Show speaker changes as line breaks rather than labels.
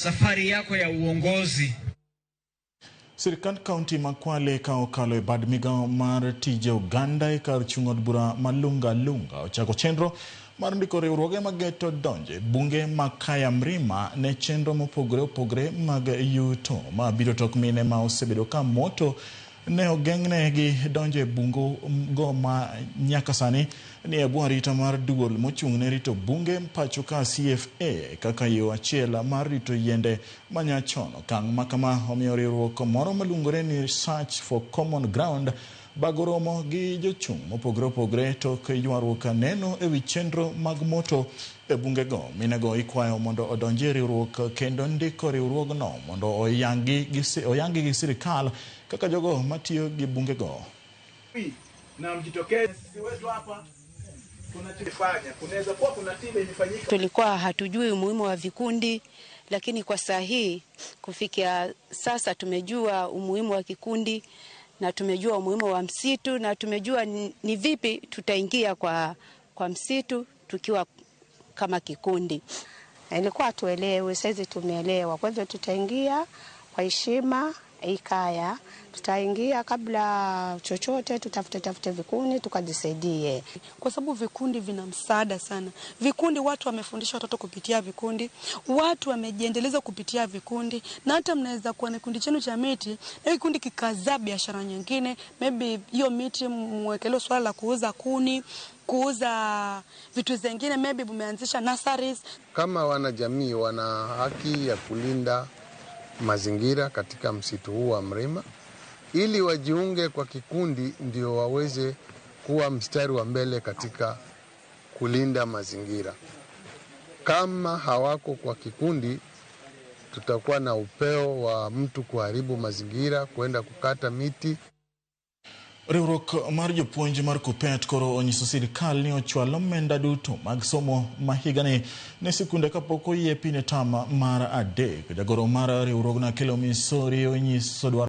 safari yako ya uongozi.
Sirikand County Makwale ka okalo e bad migao mar tije Uganda e kar chung'od bura malunga ochako chenro mar ndiko riwruoge mageto donje bunge makaya mrima ne chenro mopogore mag yuto ma biro tok mine ma osebedo ka moto ne ogeng'ne gi donje bungo go ma nyaka sani ni e bwo arita mar duol mochung'ne rito bunge pacho ka CFA kaka yo achiel mar rito yiende manyachon. Okang' makama omiyo riwruok moro maluongore ni Search for Common Ground bagoromo gi jochung' mopogore tok ywaruok neno ewi chenro mag moto e bungego. Minego ikwayo mondo odonje riwruok kendo ndiko riwruogno mondo oyangi gi sirikal kaka jogo matiyo gi bungego.
Na mjitokeze sisi wetu hapa tunachofanya kunaweza kuwa kuna timu imefanyika.
Tulikuwa hatujui umuhimu wa vikundi, lakini kwa saa hii kufikia sasa tumejua umuhimu wa kikundi na tumejua umuhimu wa msitu na tumejua ni vipi tutaingia kwa msitu tukiwa kama kikundi.
Ilikuwa tuelewe, sasa tumeelewa. Kwanza tutaingia kwa heshima ikaya, tutaingia kabla chochote tutafute vikundi tukajisaidie,
kwa sababu vikundi vina msaada sana. Vikundi watu wamefundisha watoto kupitia vikundi, watu wamejiendeleza kupitia vikundi, na hata mnaweza kuwa na kikundi chenu cha miti na kikundi kikazaa biashara nyingine, maybe hiyo miti mwekeleo swala la kuuza kuni, kuuza vitu zingine, maybe mumeanzisha nurseries.
Kama wanajamii wana haki ya kulinda mazingira katika msitu huu wa Mrima, ili wajiunge kwa kikundi ndio waweze kuwa mstari wa mbele katika kulinda mazingira. Kama hawako kwa kikundi, tutakuwa na upeo wa mtu kuharibu mazingira, kwenda kukata miti.
Riwruok mar jopuonj mar Kuppet koro onyiso sirikal ni ochwalo omenda duto mag somo mahigani ne sikunde kapok oyie pine tama mar 3. Jagoro mar riwruogno Kello Misori onyiso